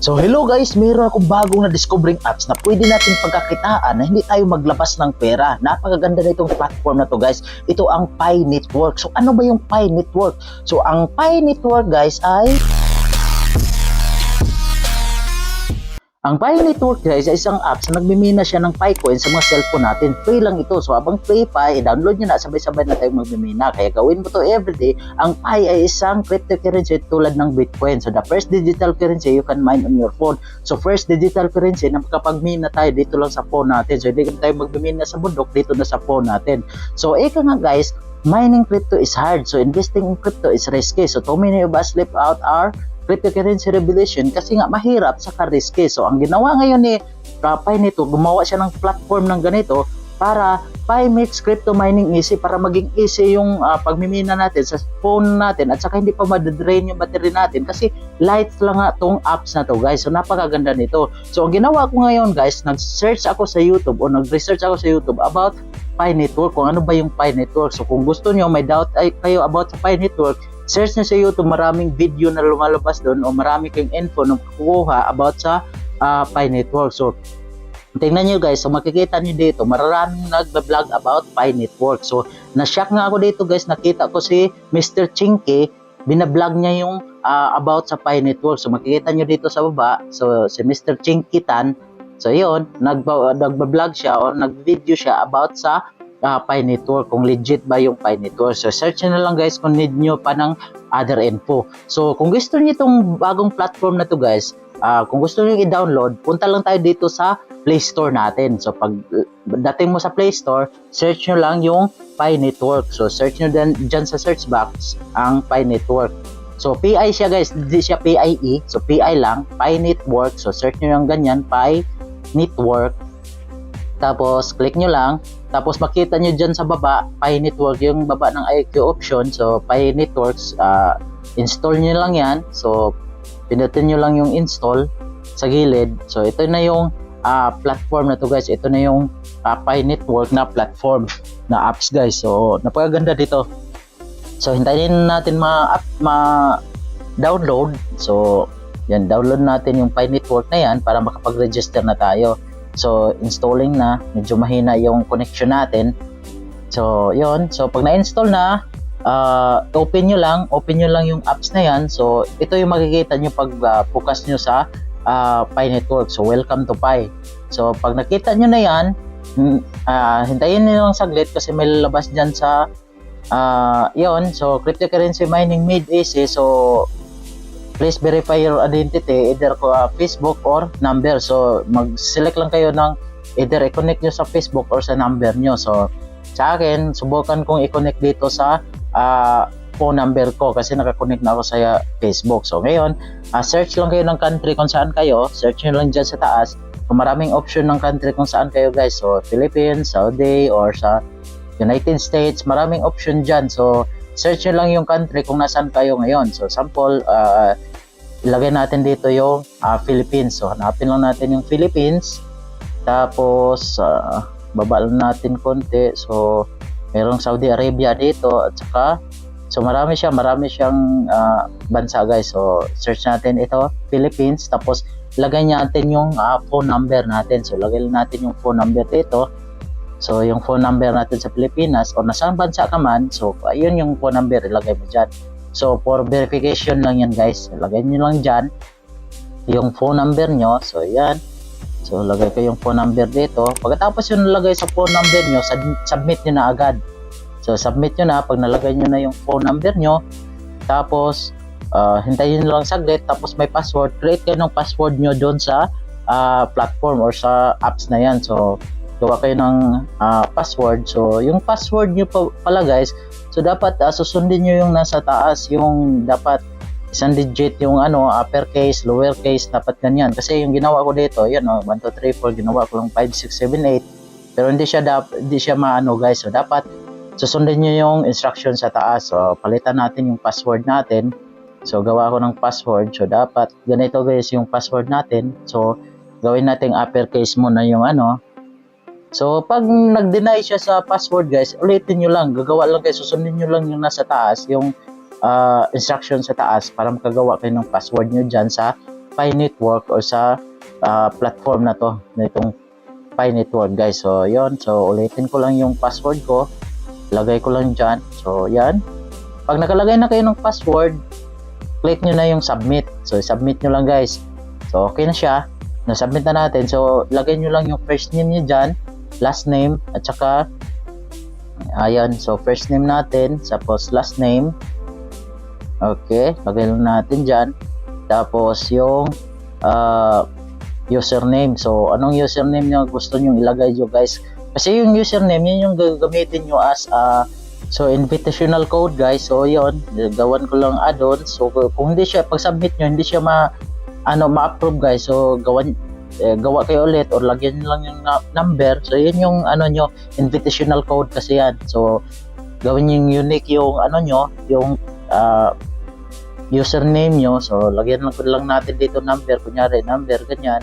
So hello guys, meron akong bagong na-discovering apps na pwede nating pagkakitaan na hindi tayo maglabas ng pera. Napakaganda na itong platform na to guys. Ito ang Pi Network. So ano ba yung Pi Network? So ang Pi Network guys ay Pi Network guys ay isang apps na nagmimina siya ng Pi coin sa mga cellphone natin. Free lang ito. So habang free Pi, i-download nyo na, sabay-sabay na tayong magmimina. Kaya gawin mo to everyday. Ang Pi ay isang cryptocurrency tulad ng Bitcoin. So the first digital currency you can mine on your phone. So first digital currency na makapagmina tayo dito lang sa phone natin. So hindi tayo magmimina sa bundok, dito na sa phone natin. So ika nga guys, mining crypto is hard. So investing in crypto is risky. So too many of us left out our cryptocurrency revolution kasi nga mahirap sa riske. So ang ginawa ngayon ni Pi nito, gumawa siya ng platform ng ganito para Pi makes crypto mining easy, para maging easy yung pagmimina natin sa phone natin at saka hindi pa madadrain yung battery natin kasi light lang nga tong apps na to guys. So napakaganda nito. So ang ginawa ko ngayon guys, nag-search ako sa YouTube o nag-research ako sa YouTube about Pi Network, kung ano ba yung Pi Network. So kung gusto nyo, may doubt kayo about sa Pi Network, search nyo sa YouTube, maraming video na lumalabas doon o marami kayong info na kukuha about sa Pi Network. So, tingnan nyo guys, so makikita nyo dito, maraming nagbablog about Pi Network. So, na-shock nga ako dito guys, nakita ko si Mr. Chinky, binablog niya yung about sa Pi Network. So, makikita nyo dito sa baba, so si Mr. Chinky Tan, so yun, nagbablog siya o nag-video siya about sa Pi Network, kung legit ba yung Pi Network. So search nyo na lang guys kung need nyo pa ng other info. So kung gusto nyo itong bagong platform na to guys, kung gusto nyo i-download, punta lang tayo dito sa Play Store natin. So pag dating mo sa Play Store, search nyo lang yung Pi Network. So search nyo dyan sa search box ang Pi Network. So PI siya guys, hindi siya PIE. So PI lang, Pi Network. So search nyo lang ganyan, Pi Network. Tapos click nyo lang. Tapos makita nyo dyan sa baba, Pi Network, yung baba ng IQ option. So Pi Networks, install nyo lang yan. So pinutin nyo lang yung install sa gilid. So ito na yung platform na to guys. Ito na yung Pi Network na platform na apps guys. So napakaganda dito. So hintayin natin ma-download. So yan, download natin yung Pi Network na yan para makapag-register na tayo. So, installing na. Medyo mahina yung connection natin. So, yun. So, pag na-install na, open nyo lang yung apps na yan. So, ito yung makikita nyo pag focus nyo sa Pi Network. So, welcome to Pi. So, pag nakita nyo na yan, hintayin nyo lang saglit kasi may lalabas dyan sa yun. So, cryptocurrency mining made easy. So, please verify your identity, either Facebook or number. So, mag-select lang kayo ng either i-connect nyo sa Facebook or sa number nyo. So, sa akin, subukan kong i-connect dito sa phone number ko kasi nakakonect na ako sa Facebook. So, ngayon, search lang kayo ng country kung saan kayo. Search nyo lang dyan sa taas. Kung maraming option ng country kung saan kayo guys. So, Philippines, Saudi, or sa United States, maraming option dyan. So, search nyo lang yung country kung nasaan kayo ngayon. So, sample, ilagay natin dito yung Philippines. So, hanapin lang natin yung Philippines. Tapos, baba lang natin konti. So, merong Saudi Arabia dito. At saka, so marami siyang bansa guys. So, search natin ito, Philippines. Tapos, lagay natin yung phone number natin. So, lagay natin yung phone number dito. So, yung phone number natin sa Pilipinas o nasang bansa ka man, so, ayun yung phone number, ilagay mo dyan. So, for verification lang yan guys. Ilagay nyo lang dyan yung phone number nyo. So, yan. So, lagay ko yung phone number dito. Pagkatapos yung nalagay sa phone number nyo, submit nyo na agad. So, submit nyo na pag nalagay nyo na yung phone number nyo. Tapos, hintayin nyo lang saglit. Tapos, may password. Create kayo ng password nyo doon sa platform or sa apps na yan. So, gawa kayo ng password. So, yung password nyo pala guys, so dapat susundin nyo yung nasa taas, yung dapat isang digit, yung uppercase, lowercase, dapat ganyan. Kasi yung ginawa ko dito, yan 1, 2, 3, 4, ginawa ko lang 5, 6, 7, 8. Pero hindi siya maano guys. So, dapat susundin nyo yung instruction sa taas. So, palitan natin yung password natin. So, gawa ko ng password. So, dapat ganito guys yung password natin. So, gawin natin uppercase muna yung So, pag nag-deny siya sa password guys, ulitin nyo lang. Gagawa lang kayo, susundin nyo lang yung nasa taas, yung instruction sa taas para makagawa kayo ng password nyo dyan sa Pi Network or sa platform na to, nitong Pi Network guys. So yon, so ulitin ko lang yung password ko, lagay ko lang dyan. So yan, pag nakalagay na kayo ng password, click nyo na yung submit. So submit nyo lang guys. So okay na siya, na-submit na natin. So lagay nyo lang yung first name nyo dyan, last name, at saka ayan, so first name natin, tapos last name. Okay, lagay lang natin dyan. Tapos yung username. So anong username nyo gusto nyo ilagay nyo guys? Kasi yung username, yun yung gagamitin nyo as so invitational code guys. So yun, gawan ko lang add-on. So kung hindi siya, pag submit nyo, hindi siya ma-approve guys. So gawa kayo ulit or lagyan nyo lang yung number. So yun yung nyo, invitational code kasi yan. So gawin yung unique yung nyo, yung username nyo. So lagyan lang natin dito number, kunyari number, ganyan.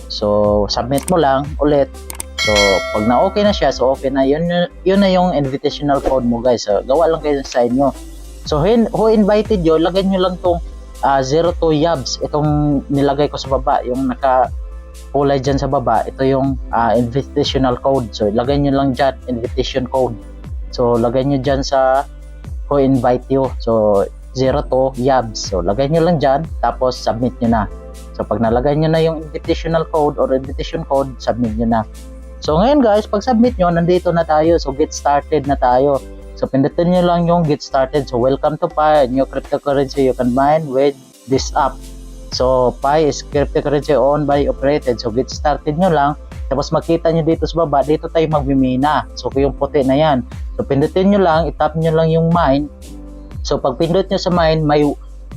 So submit mo lang ulit. So pag na okay na siya, so okay na, yun na yung invitational code mo guys. So gawa lang kayo sa inyo. So who invited you, lagyan nyo lang tong 02 yabs, itong nilagay ko sa baba, yung naka kulay dyan sa baba, ito yung invitational code. So lagay nyo lang dyan, invitation code. So lagay nyo dyan sa who invite you. So 02 yabs. So lagay nyo lang dyan, tapos submit nyo na. So pag nalagay nyo na yung invitational code or invitation code, submit nyo na. So ngayon guys, pag submit nyo, nandito na tayo. So get started na tayo. So pindutin nyo lang yung get started. So welcome to Pi, new cryptocurrency you can mine with this app. So Pi is cryptocurrency owned by operated. So get started nyo lang. Tapos makita nyo dito sa baba, dito tayo magmimina. So yung puti na yan. So pindutin nyo lang, itap nyo lang yung mine. So pag pindot nyo sa mine, may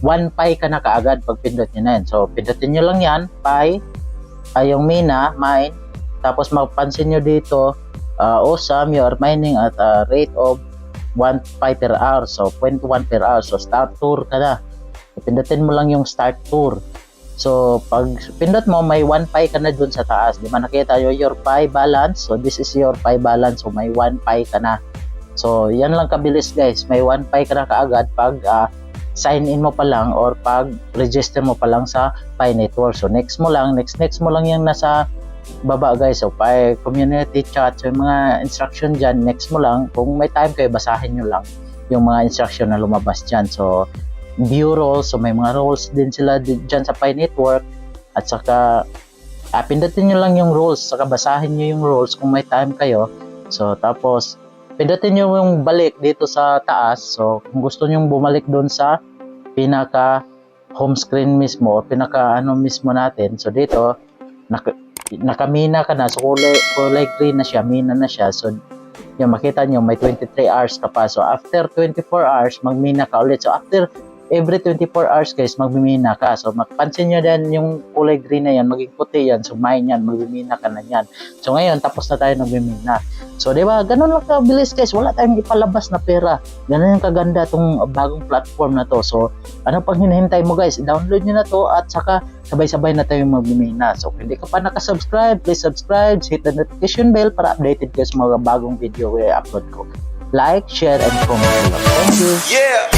1 Pi ka na kaagad pag pindot nyo na yan. So pindutin nyo lang yan, Pi, yung mina, mine. Tapos mapansin nyo dito, awesome, you are mining at a rate of 1 Pi per hour. So 0.1 per hour. So start tour ka na. So, pindutin mo lang yung start tour. So pag pindot mo, may 1 Pi ka na dun sa taas. Di ba nakita nyo your Pi balance? So this is your Pi balance. So may 1 Pi ka na. So yan lang kabilis guys. May 1 Pi ka na kaagad pag sign in mo pa lang or pag register mo pa lang sa Pi Network. So next mo lang yung nasa baba guys. So Pi community chat. So yung mga instruction dyan, next mo lang. Kung may time kayo, basahin nyo lang yung mga instruction na lumabas dyan. So view roles. So may mga roles din sila dyan sa Pi Network. At saka pindutin nyo lang yung rules. Saka basahin nyo yung rules kung may time kayo. So tapos pindutin nyo yung balik dito sa taas. So kung gusto nyo bumalik doon sa pinaka home screen mismo, pinaka mismo natin. So dito nakamina ka na. So kulay green na siya, mina na siya. So yung makita nyo may 23 hours ka pa. So after 24 hours magmina ka ulit. So after every 24 hours guys, magmimina ka. So mapansin nyo din yung kulay green na yan, maging puti yan. So mine yan, magmimina ka na yan. So ngayon, tapos na tayo magmimina. So diba, ganun lang kabilis guys. Wala tayong ipalabas na pera. Ganun yung kaganda itong bagong platform na to. So ano pang hinahintay mo guys? Download nyo na to at saka sabay-sabay na tayo magmimina. So kung hindi ka pa nakasubscribe, please subscribe, hit the notification bell para updated kayo sa mga bagong video i-upload ko. Like, share, and comment. Thank you! Yeah!